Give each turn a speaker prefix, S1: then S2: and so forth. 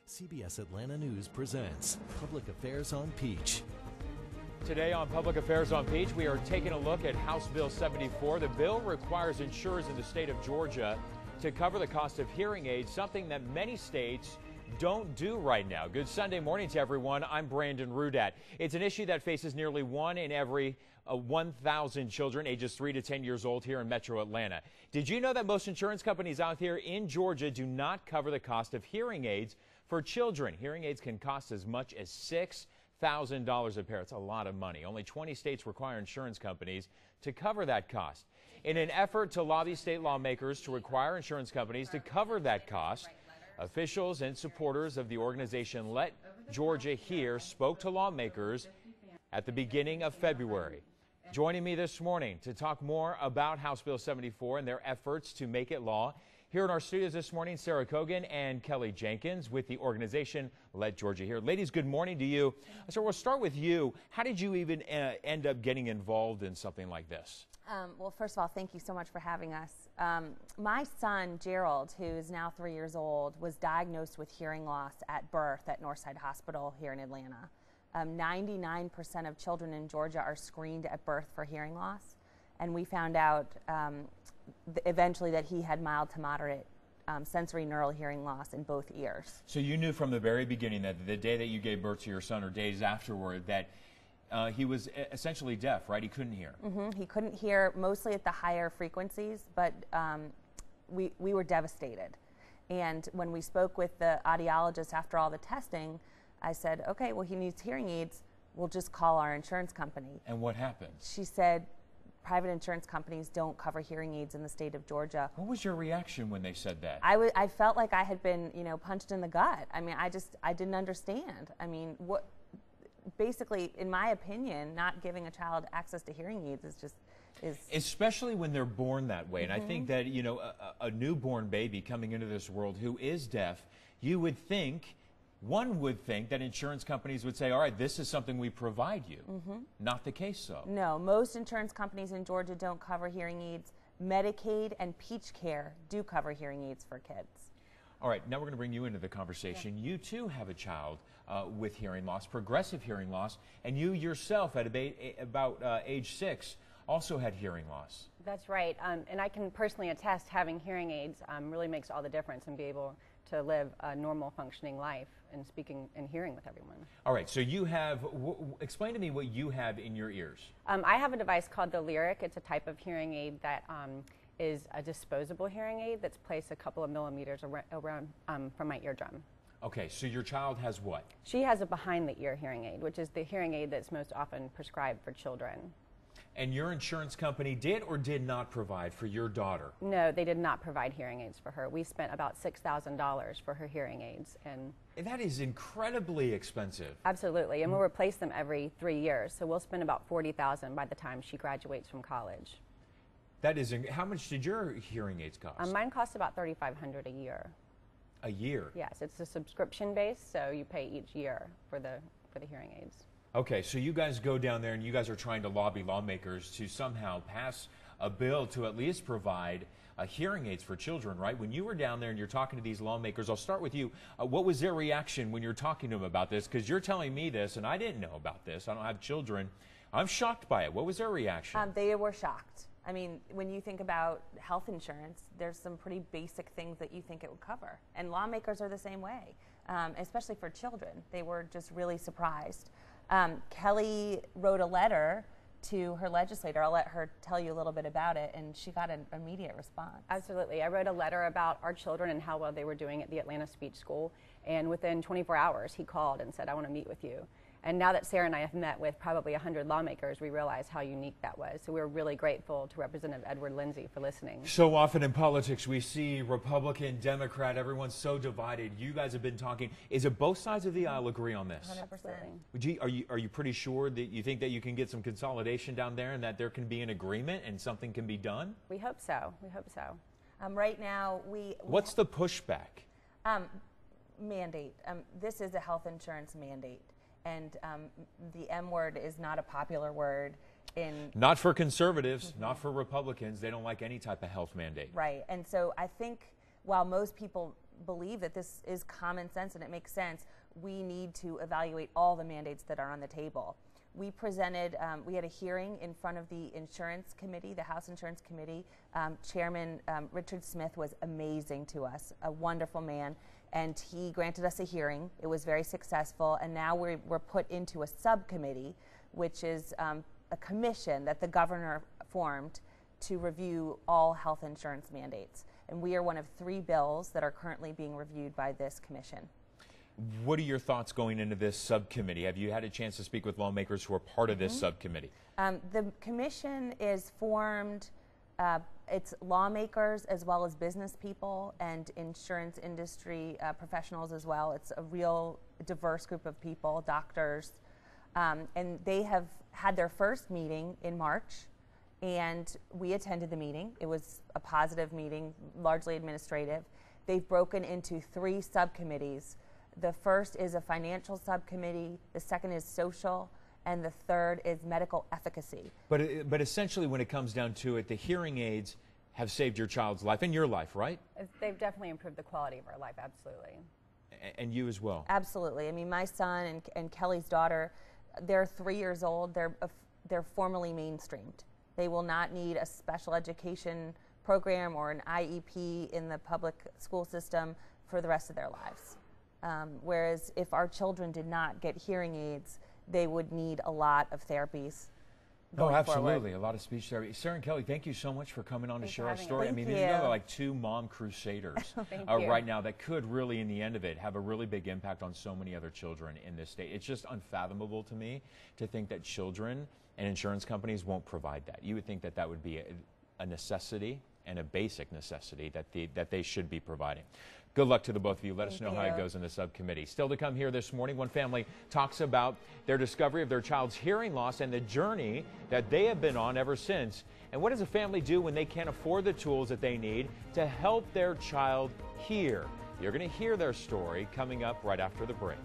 S1: CBS Atlanta News presents Public Affairs on Peach.
S2: Today on Public Affairs on Peach, we are taking a look at House Bill 74. The bill requires insurers in the state of Georgia to cover the cost of hearing aids, something that many states don't do right now. Good Sunday morning to everyone. I'm Brandon Rudat. It's an issue that faces nearly 1 in every 1,000 children ages 3 to 10 years old here in Metro Atlanta. Did you know that most insurance companies out here in Georgia do not cover the cost of hearing aids for children? Hearing aids can cost as much as $6,000 a pair. It's a lot of money. Only 20 states require insurance companies to cover that cost. In an effort to lobby state lawmakers to require insurance companies to cover that cost, officials and supporters of the organization Let Georgia Hear spoke to lawmakers at the beginning of February. Joining me this morning to talk more about House Bill 74 and their efforts to make it law, here in our studios this morning, Sarah Kogan and Kelly Jenkins with the organization Let Georgia Hear. Ladies, good morning to you. So we'll start with you. How did you even end up getting involved in something like this?
S3: Well, first of all, thank you so much for having us. My son, Gerald, who is now 3 years old, was diagnosed with hearing loss at birth at Northside Hospital here in Atlanta. 99% of children in Georgia are screened at birth for hearing loss, and we found out eventually that he had mild to moderate sensory neural hearing loss in both ears.
S2: So you knew from the very beginning that the day that you gave birth to your son or days afterward that he was essentially deaf, right? He couldn't hear.
S3: He couldn't hear mostly at the higher frequencies, but we were devastated. And when we spoke with the audiologist after all the testing, I said, okay, well, he needs hearing aids. We'll just call our insurance company.
S2: And what happened?
S3: She said, private insurance companies don't cover hearing aids in the state of Georgia.
S2: What was your reaction when they said that?
S3: I felt like I had been, punched in the gut. I mean, I didn't understand. I mean, basically, in my opinion, not giving a child access to hearing aids is
S2: especially when they're born that way. And I think that, a newborn baby coming into this world who is deaf, one would think that insurance companies would say, all right, this is something we provide you. Not the case, so.
S3: No, most insurance companies in Georgia don't cover hearing aids. Medicaid and Peach Care do cover hearing aids for kids.
S2: All right, now we're going to bring you into the conversation. Yeah. You too have a child with hearing loss, progressive hearing loss, and you yourself at about age 6 also had hearing loss.
S4: That's right, and I can personally attest having hearing aids really makes all the difference and be able to live a normal functioning life and speaking and hearing with everyone.
S2: All right, so you have, explain to me what you have in your ears.
S4: I have a device called the Lyric. It's a type of hearing aid that is a disposable hearing aid that's placed a couple of millimeters around from my eardrum.
S2: Okay, so your child has what?
S4: She has a behind the ear hearing aid, which is the hearing aid that's most often prescribed for children.
S2: And your insurance company did or did not provide for your daughter?
S4: No, they did not provide hearing aids for her. We spent about $6,000 for her hearing aids. And
S2: that is incredibly expensive.
S4: Absolutely, and we'll replace them every 3 years. So we'll spend about $40,000 by the time she graduates from college.
S2: That is, how much did your hearing aids cost?
S4: Mine costs about $3,500 a year.
S2: A year?
S4: Yes, it's a subscription based, so you pay each year for the hearing aids.
S2: Okay, so you guys go down there and you guys are trying to lobby lawmakers to somehow pass a bill to at least provide hearing aids for children, right? When you were down there and you're talking to these lawmakers, I'll start with you. What was their reaction when you're talking to them about this? Because you're telling me this and I didn't know about this. I don't have children. I'm shocked by it. What was their reaction?
S3: They were shocked. I mean, when you think about health insurance, there's some pretty basic things that you think it would cover. And lawmakers are the same way, especially for children. They were just really surprised. Kelly wrote a letter to her legislator. I'll let her tell you a little bit about it, and she got an immediate response.
S4: Absolutely. I wrote a letter about our children and how well they were doing at the Atlanta Speech School, and within 24 hours he called and said, I want to meet with you. And now that Sarah and I have met with probably 100 lawmakers, we realize how unique that was. So we're really grateful to Representative Edward Lindsey for listening.
S2: So often in politics we see Republican, Democrat, everyone's so divided. You guys have been talking. Is it both sides of the aisle agree on this?
S3: 100%.
S2: Are you pretty sure that you think that you can get some consolidation down there and that there can be an agreement and something can be done?
S4: We hope so. We hope so.
S3: Right now
S2: What's the pushback?
S3: Mandate. This is a health insurance mandate. And the M word is not a popular word
S2: Not for conservatives, not for Republicans. They don't like any type of health mandate.
S3: Right. And so I think while most people believe that this is common sense and it makes sense, we need to evaluate all the mandates that are on the table. We presented, we had a hearing in front of the Insurance Committee, the House Insurance Committee. Chairman Richard Smith was amazing to us, a wonderful man, and he granted us a hearing. It was very successful, and now we're put into a subcommittee, which is a commission that the governor formed to review all health insurance mandates. And we are one of 3 bills that are currently being reviewed by this commission.
S2: What are your thoughts going into this subcommittee? Have you had a chance to speak with lawmakers who are part of this subcommittee?
S3: The commission is formed, it's lawmakers as well as business people and insurance industry professionals as well. It's a real diverse group of people, doctors, and they have had their first meeting in March, and we attended the meeting. It was a positive meeting, largely administrative. They've broken into 3 subcommittees. The first is a financial subcommittee, the second is social, and the third is medical efficacy.
S2: But essentially, when it comes down to it, the hearing aids have saved your child's life and your life, right?
S4: They've definitely improved the quality of our life, absolutely.
S2: And you as well.
S3: Absolutely. I mean, my son and Kelly's daughter, they're 3 years old. They're formally mainstreamed. They will not need a special education program or an IEP in the public school system for the rest of their lives. Whereas if our children did not get hearing aids, they would need a lot of therapies.
S2: Oh, absolutely. A lot of speech therapy. Sarah and Kelly, thank you so much for coming on to share our story. I mean, these are like 2 mom crusaders right now that could really, in the end of it, have a really big impact on so many other children in this state. It's just unfathomable to me to think that children and insurance companies won't provide that. You would think that that would be a necessity and a basic necessity that they should be providing. Good luck to the both of you. Let us know how it goes in the subcommittee. Still to come here this morning, one family talks about their discovery of their child's hearing loss and the journey that they have been on ever since. And what does a family do when they can't afford the tools that they need to help their child hear? You're going to hear their story coming up right after the break.